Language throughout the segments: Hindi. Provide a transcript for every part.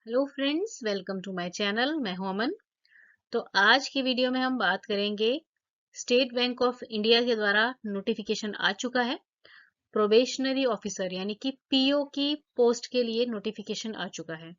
Hello friends, welcome to my channel. मैं हूं अमन। तो आज की वीडियो में हम बात करेंगे स्टेट बैंक ऑफ इंडिया के द्वारा नोटिफिकेशन आ चुका है। प्रोबेशनरी ऑफिसर यानी कि पीओ की पोस्ट के लिए नोटिफिकेशन आ चुका है।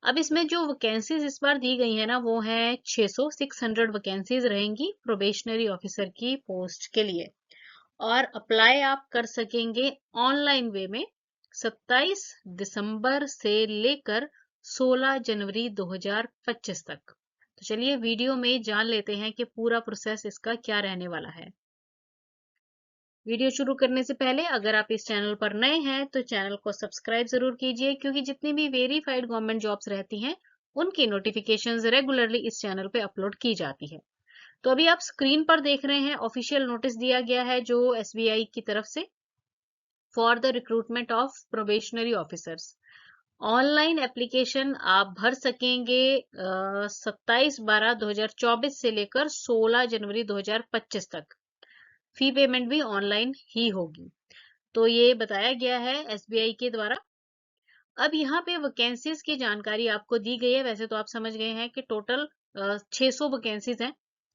अब इसमें जो वैकेंसीज इस बार दी गई है ना, वो है 600 वैकेंसीज रहेंगी प्रोबेशनरी ऑफिसर की पोस्ट के लिए। और अप्लाई आप कर सकेंगे ऑनलाइन वे में 27 दिसंबर से लेकर 16 जनवरी 2025 तक। तो चलिए वीडियो में जान लेते हैं कि पूरा प्रोसेस इसका क्या रहने वाला है। वीडियो शुरू करने से पहले अगर आप इस चैनल पर नए हैं तो चैनल को सब्सक्राइब जरूर कीजिए, क्योंकि जितनी भी वेरीफाइड गवर्नमेंट जॉब्स रहती हैं उनकी नोटिफिकेशंस रेगुलरली इस चैनल पे अपलोड की जाती है। तो अभी आप स्क्रीन पर देख रहे हैं ऑफिशियल नोटिस दिया गया है जो एसबीआई की तरफ से for the recruitment of probationary officers. Online application आप भर सकेंगे 27/12/2024 से लेकर 16 जनवरी 2025 तक। फी पेमेंट भी ऑनलाइन ही होगी। तो ये बताया गया है एसबीआई के द्वारा। अब यहाँ पे वैकेंसीज की जानकारी आपको दी गई है। वैसे तो आप समझ गए हैं कि टोटल 600 वैकेंसीज हैं।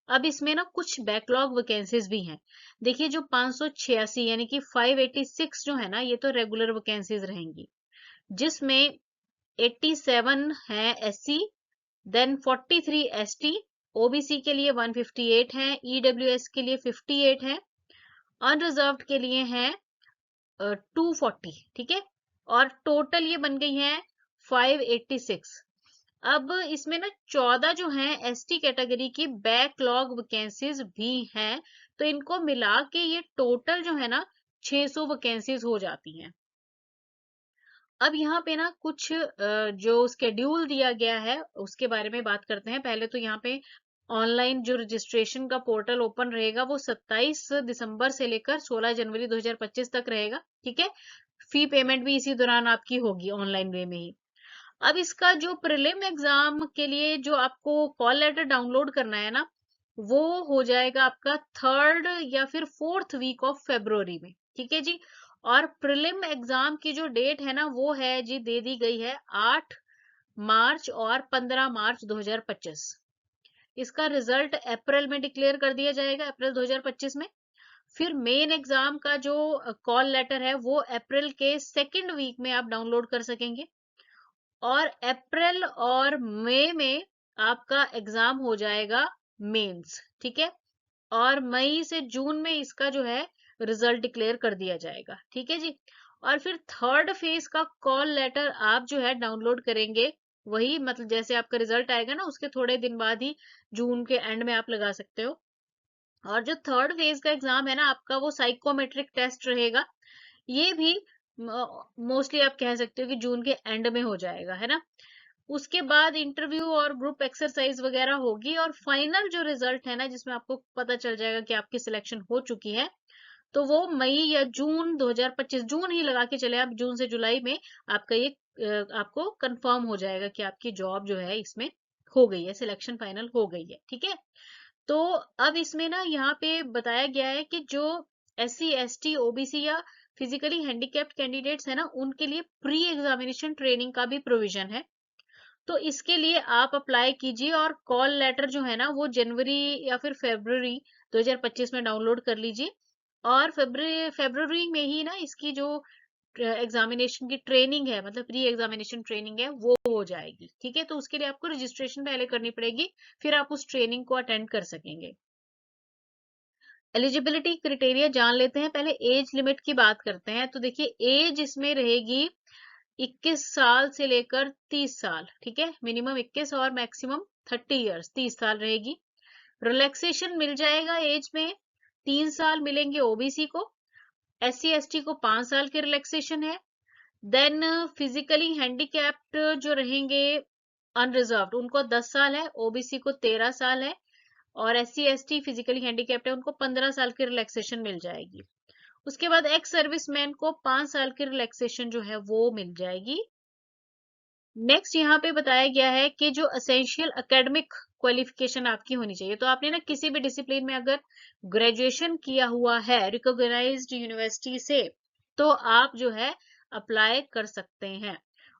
अब इसमें ना कुछ बैकलॉग वैकेंसीज भी हैं। देखिए, जो 586 यानी कि 586 जो है ना, ये तो रेगुलर वैकेंसीज रहेंगी, जिसमें 87 है एससी, देन 43 एसटी, ओबीसी के लिए 158 है, ईडब्ल्यूएस के लिए 58 है, अनरिजर्व्ड के लिए है 240। ठीक है, और टोटल ये बन गई है 586। अब इसमें ना 14 जो है एसटी कैटेगरी की बैकलॉग वैकेंसीज भी हैं। तो इनको मिला के ये टोटल जो है ना 600 वैकेंसीज हो जाती हैं। अब यहाँ पे ना कुछ जो स्केड्यूल दिया गया है उसके बारे में बात करते हैं। पहले तो यहाँ पे ऑनलाइन जो रजिस्ट्रेशन का पोर्टल ओपन रहेगा वो 27 दिसंबर से लेकर 16 जनवरी 2025 तक रहेगा। ठीक है, फी पेमेंट भी इसी दौरान आपकी होगी ऑनलाइन वे में ही। अब इसका जो प्रीलिम एग्जाम के लिए जो आपको कॉल लेटर डाउनलोड करना है ना, वो हो जाएगा आपका 3rd या फिर 4th वीक ऑफ फरवरी में। ठीक है जी। और प्रीलिम एग्जाम की जो डेट है ना, वो है जी, दे दी गई है 8 मार्च और 15 मार्च 2025। इसका रिजल्ट अप्रैल में डिक्लेयर कर दिया जाएगा, अप्रैल 2025 में। फिर मेन एग्जाम का जो कॉल लेटर है वो अप्रैल के 2nd वीक में आप डाउनलोड कर सकेंगे। और अप्रैल और मई में आपका एग्जाम हो जाएगा मेंस। ठीक है, और मई से जून में इसका जो है रिजल्ट डिक्लेयर कर दिया जाएगा। ठीक है जी। और फिर 3rd फेज का कॉल लेटर आप जो है डाउनलोड करेंगे, वही मतलब जैसे आपका रिजल्ट आएगा ना उसके थोड़े दिन बाद ही, जून के एंड में आप लगा सकते हो। और जो 3rd फेज का एग्जाम है ना आपका, वो साइकोमेट्रिक टेस्ट रहेगा। ये भी मोस्टली आप कह सकते हो कि जून के एंड में हो जाएगा, है ना। उसके बाद इंटरव्यू और ग्रुप एक्सरसाइज वगैरह होगी, और फाइनल जो रिजल्ट है ना, जिसमें आपको पता चल जाएगा कि आपकी सिलेक्शन हो चुकी है, तो वो मई या जून 2025, जून ही लगा के चले आप, जून से जुलाई में आपका ये आपको कंफर्म हो जाएगा कि आपकी जॉब जो है इसमें हो गई है, सिलेक्शन फाइनल हो गई है। ठीक है, तो अब इसमें ना यहाँ पे बताया गया है कि जो एससी एसटी ओबीसी या फिजिकली हैंडीकैप्ड कैंडिडेट्स है ना, उनके लिए प्री एग्जामिनेशन ट्रेनिंग का भी प्रोविजन है। तो इसके लिए आप अप्लाई कीजिए, और कॉल लेटर जो है ना वो जनवरी या फिर फरवरी 2025 में डाउनलोड कर लीजिए। और फरवरी में ही ना इसकी जो एग्जामिनेशन की ट्रेनिंग है, मतलब प्री एग्जामिनेशन ट्रेनिंग है, वो हो जाएगी। ठीक है, तो उसके लिए आपको रजिस्ट्रेशन पहले करनी पड़ेगी, फिर आप उस ट्रेनिंग को अटेंड कर सकेंगे। एलिजिबिलिटी क्राइटेरिया जान लेते हैं। पहले एज लिमिट की बात करते हैं। तो देखिए, एज इसमें रहेगी 21 साल से लेकर 30 साल। ठीक है, मिनिमम 21 और मैक्सिमम 30 इयर्स, 30 साल रहेगी। रिलैक्सेशन मिल जाएगा एज में, 3 साल मिलेंगे ओबीसी को, एससी एसटी को 5 साल के रिलैक्सेशन है। देन फिजिकली हैंडीकैप्ड जो रहेंगे अनरिजर्व्ड, उनको 10 साल है, ओबीसी को 13 साल है, और एससी एसटी फिजिकली हैंडीकैप्ड है उनको 15 साल की रिलैक्सेशन मिल जाएगी। उसके बाद एक्स सर्विसमैन को 5 साल की रिलैक्सेशन जो है वो मिल जाएगी। नेक्स्ट यहाँ पे बताया गया है कि जो असेंशियल एकेडमिक क्वालिफिकेशन आपकी होनी चाहिए। तो आपने ना किसी भी डिसिप्लिन में अगर ग्रेजुएशन किया हुआ है रिकॉग्नाइज्ड यूनिवर्सिटी से, तो आप जो है अप्लाई कर सकते हैं।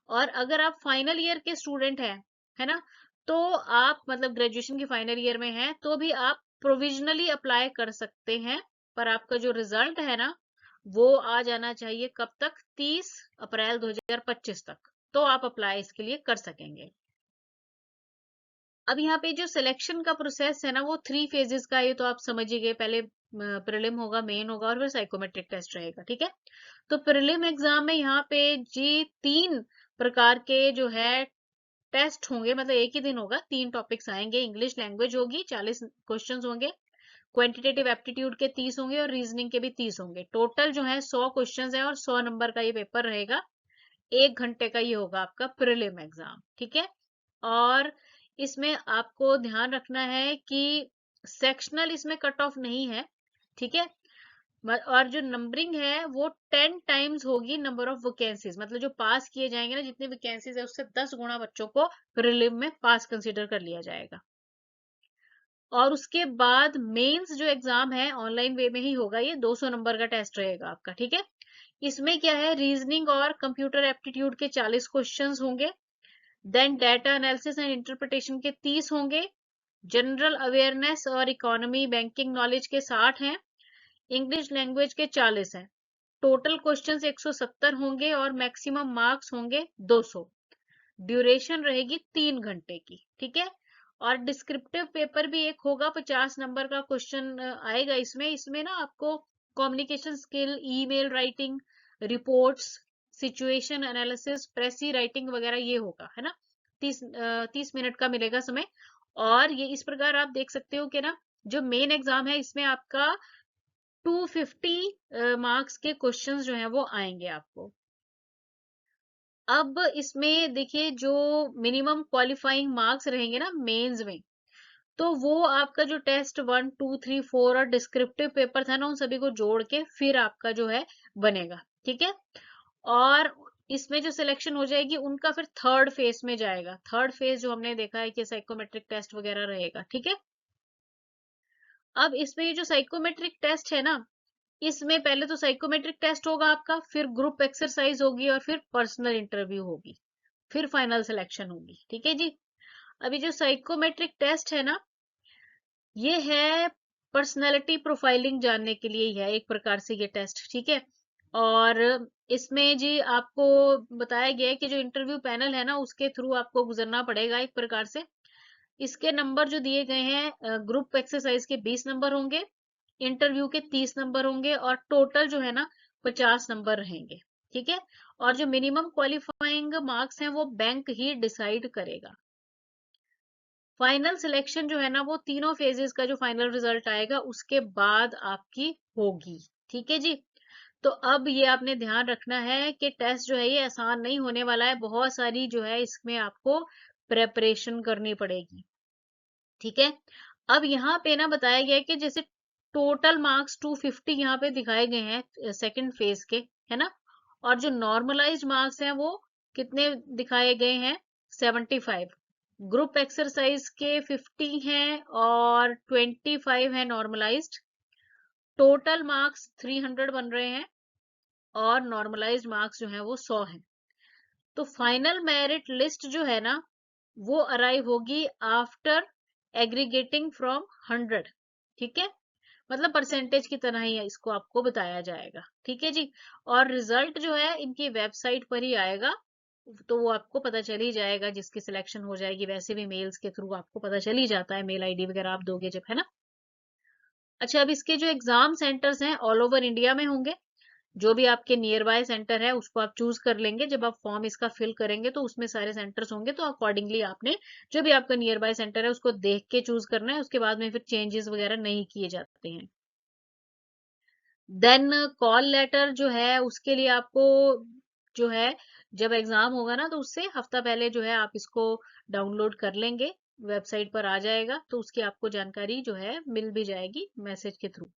और अगर आप फाइनल ईयर के स्टूडेंट हैं, है ना, तो आप मतलब ग्रेजुएशन के फाइनल ईयर में हैं, तो भी आप प्रोविजनली अप्लाई कर सकते हैं। पर आपका जो रिजल्ट है ना, वो आ जाना चाहिए कब तक, 30 अप्रैल 2025 तक, तो आप अप्लाई इसके लिए कर सकेंगे। अब यहाँ पे जो सिलेक्शन का प्रोसेस है ना, वो 3 फेजेस का, ये तो आप समझ ही गए। पहले प्रीलिम होगा, मेन होगा और फिर साइकोमेट्रिक टेस्ट रहेगा, ठीक है। तो प्रीलिम एग्जाम में यहाँ पे जी 3 प्रकार के जो है टेस्ट होंगे, मतलब एक ही दिन होगा, 3 टॉपिक्स आएंगे। इंग्लिश लैंग्वेज होगी, 40 क्वेश्चंस होंगे, क्वांटिटेटिव एप्टीट्यूड के 30 होंगे और रीजनिंग के भी 30 होंगे। टोटल जो है 100 क्वेश्चंस है और 100 नंबर का ये पेपर रहेगा। 1 घंटे का ये होगा आपका प्रीलिम एग्जाम, ठीक है। और इसमें आपको ध्यान रखना है कि सेक्शनल इसमें कट ऑफ नहीं है, ठीक है। और जो नंबरिंग है वो 10 टाइम्स होगी नंबर ऑफ वैकेंसीज, मतलब जो पास किए जाएंगे ना, जितनी वैकेंसीज है उससे 10 गुना बच्चों को प्रीलिम में पास कंसीडर कर लिया जाएगा। और उसके बाद मेंस जो एग्जाम है ऑनलाइन वे में ही होगा, ये 200 नंबर का टेस्ट रहेगा आपका, ठीक है। इसमें क्या है, रीजनिंग और कंप्यूटर एप्टीट्यूड के 40 क्वेश्चंस होंगे, then data analysis and interpretation के 30 होंगे, जनरल अवेयरनेस और इकोनॉमी बैंकिंग नॉलेज के 60 हैं, इंग्लिश लैंग्वेज के 40 हैं। टोटल क्वेश्चंस 170 होंगे और मैक्सिमम मार्क्स होंगे 200। ड्यूरेशन रहेगी 3 घंटे की, ठीक है। और डिस्क्रिप्टिव पेपर भी एक होगा, 50 नंबर का क्वेश्चन आएगा इसमें। इसमें ना आपको communication skill, email writing, reports, situation analysis, प्रेसी writing वगैरह ये होगा, है ना। 30 मिनट का मिलेगा समय। और ये इस प्रकार आप देख सकते हो कि ना, जो मेन एग्जाम है इसमें आपका 250 मार्क्स के क्वेश्चंस जो हैं वो आएंगे आपको। अब इसमें देखिए, जो मिनिमम क्वालिफाइंग मार्क्स रहेंगे ना मेंस में, तो वो आपका जो टेस्ट 1, 2, 3, 4 और डिस्क्रिप्टिव पेपर था ना, उन सभी को जोड़ के फिर आपका जो है बनेगा, ठीक है। और इसमें जो सिलेक्शन हो जाएगी उनका फिर थर्ड फेज में जाएगा। थर्ड फेज जो हमने देखा है कि साइकोमेट्रिक टेस्ट वगैरह रहेगा, ठीक है। अब इसमें ये जो साइकोमेट्रिक टेस्ट है ना, इसमें पहले तो साइकोमेट्रिक टेस्ट होगा आपका, फिर ग्रुप एक्सरसाइज होगी और फिर पर्सनल इंटरव्यू होगी, फिर फाइनल सिलेक्शन होगी, ठीक है जी। अभी जो साइकोमेट्रिक टेस्ट है ना, ये है पर्सनैलिटी प्रोफाइलिंग जानने के लिए ही है एक प्रकार से ये टेस्ट, ठीक है। और इसमें जी आपको बताया गया है कि जो इंटरव्यू पैनल है ना, उसके थ्रू आपको गुजरना पड़ेगा एक प्रकार से। इसके नंबर जो दिए गए हैं, ग्रुप एक्सरसाइज के 20 नंबर होंगे, इंटरव्यू के 30 नंबर होंगे और टोटल जो है ना 50 नंबर रहेंगे, ठीक है। और जो मिनिमम क्वालिफाइंग मार्क्स हैं वो बैंक ही डिसाइड करेगा। फाइनल सिलेक्शन जो है ना, वो तीनों फेजेस का जो फाइनल रिजल्ट आएगा उसके बाद आपकी होगी, ठीक है जी। तो अब ये आपने ध्यान रखना है कि टेस्ट जो है ये आसान नहीं होने वाला है, बहुत सारी जो है इसमें आपको प्रेपरेशन करनी पड़ेगी, ठीक है। अब यहाँ पे ना बताया गया है कि जैसे टोटल मार्क्स 250 यहाँ पे दिखाए गए हैं सेकंड फेज के, है ना। और जो नॉर्मलाइज्ड मार्क्स हैं वो कितने दिखाए गए हैं, 75। ग्रुप एक्सरसाइज के 50 हैं और 25 है नॉर्मलाइज्ड। टोटल मार्क्स 300 बन रहे हैं और नॉर्मलाइज्ड मार्क्स जो हैं वो 100 हैं। तो फाइनल मेरिट लिस्ट जो है ना, वो अराइव होगी आफ्टर एग्रीगेटिंग फ्रॉम 100, ठीक है। मतलब परसेंटेज की तरह ही इसको आपको बताया जाएगा, ठीक है जी। और रिजल्ट जो है इनकी वेबसाइट पर ही आएगा, तो वो आपको पता चल ही जाएगा जिसकी सिलेक्शन हो जाएगी। वैसे भी मेल्स के थ्रू आपको पता चल ही जाता है, मेल आईडी वगैरह आप दोगे जब, है ना। अच्छा, अब इसके जो एग्जाम सेंटर्स हैं ऑल ओवर इंडिया में होंगे। जो भी आपके नियर बाय सेंटर है उसको आप चूज कर लेंगे। जब आप फॉर्म इसका फिल करेंगे तो उसमें सारे सेंटर्स होंगे, तो अकॉर्डिंगली आपने जो भी आपका नियर बाय सेंटर है उसको देख के चूज करना है। उसके बाद में फिर चेंजेस वगैरह नहीं किए जाते हैं। देन कॉल लेटर जो है उसके लिए आपको जो है, जब एग्जाम होगा ना तो उससे हफ्ता पहले जो है आप इसको डाउनलोड कर लेंगे, वेबसाइट पर आ जाएगा, तो उसकी आपको जानकारी जो है मिल भी जाएगी मैसेज के थ्रू।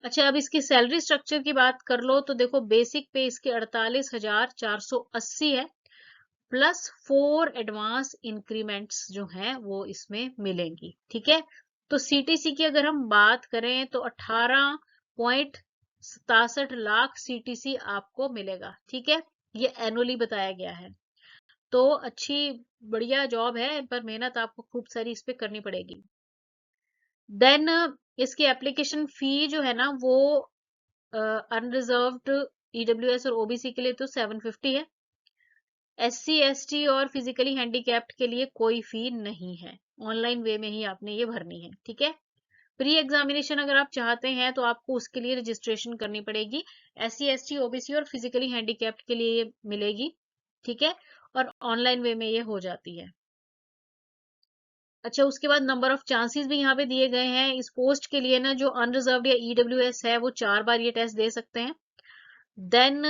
अच्छा, अब इसकी सैलरी स्ट्रक्चर की बात कर लो तो देखो, बेसिक पे इसके 48,480 है, प्लस 4 एडवांस इंक्रीमेंट्स जो हैं वो इसमें मिलेंगी, ठीक है। तो सीटीसी की अगर हम बात करें तो 18.67 लाख सीटीसी आपको मिलेगा, ठीक है। ये एनुअली बताया गया है। तो अच्छी बढ़िया जॉब है, पर मेहनत आपको खूब सारी इस पे करनी पड़ेगी। देन इसकी एप्लीकेशन फी जो है ना वो अनरिजर्व्ड ईडब्ल्यूएस और ओबीसी के लिए तो 750 है। एससी एसटी और फिजिकली हैंडीकैप्ड के लिए कोई फी नहीं है, ऑनलाइन वे में ही आपने ये भरनी है, ठीक है। प्री एग्जामिनेशन अगर आप चाहते हैं तो आपको उसके लिए रजिस्ट्रेशन करनी पड़ेगी। एससी एसटी ओबीसी और फिजिकली हैंडीकैप्ड के लिए ये मिलेगी, ठीक है, और ऑनलाइन वे में ये हो जाती है। अच्छा, उसके बाद नंबर ऑफ चांसेस भी यहाँ पे दिए गए हैं इस पोस्ट के लिए ना, जो अनरिजर्व्ड या ईडब्ल्यूएस है वो 4 बार ये टेस्ट दे सकते हैं। देन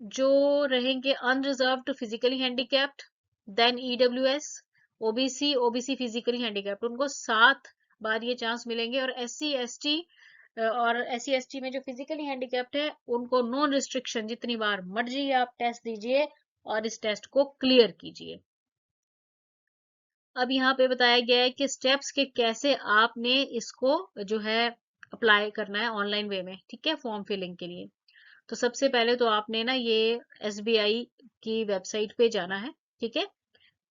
जो रहेंगे unreserved physically handicapped, then EWS, OBC, OBC physically handicapped, उनको 7 बार ये चांस मिलेंगे। और एससी एसटी और एससी एसटी में जो फिजिकली हैंडीकैप्ड है उनको नो रिस्ट्रिक्शन, जितनी बार मर्जी आप टेस्ट दीजिए और इस टेस्ट को क्लियर कीजिए। अब यहाँ पे बताया गया है कि स्टेप्स के कैसे आपने इसको जो है अप्लाई करना है ऑनलाइन वे में, ठीक है, फॉर्म फिलिंग के लिए। तो सबसे पहले तो आपने ना ये एसबीआई की वेबसाइट पे जाना है, ठीक है।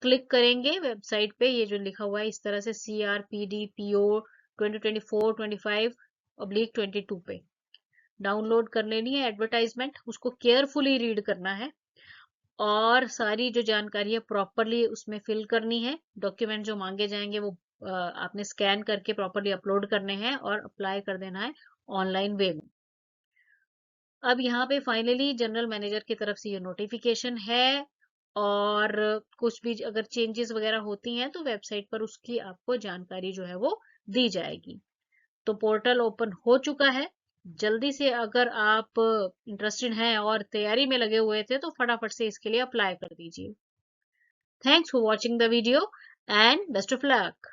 क्लिक करेंगे वेबसाइट पे, ये जो लिखा हुआ है इस तरह से CRPDPO 2024-25/22 पे डाउनलोड कर लेनी है एडवर्टाइजमेंट, उसको केयरफुली रीड करना है और सारी जो जानकारी है प्रॉपरली उसमें फिल करनी है। डॉक्यूमेंट जो मांगे जाएंगे वो आपने स्कैन करके प्रॉपरली अपलोड करने हैं और अप्लाई कर देना है ऑनलाइन वे में। अब यहाँ पे फाइनली जनरल मैनेजर की तरफ से ये नोटिफिकेशन है, और कुछ भी अगर चेंजेस वगैरह होती हैं तो वेबसाइट पर उसकी आपको जानकारी जो है वो दी जाएगी। तो पोर्टल ओपन हो चुका है। जल्दी से अगर आप इंटरेस्टेड हैं और तैयारी में लगे हुए थे तो फटाफट से इसके लिए अप्लाई कर दीजिए। Thanks for watching the video and best of luck.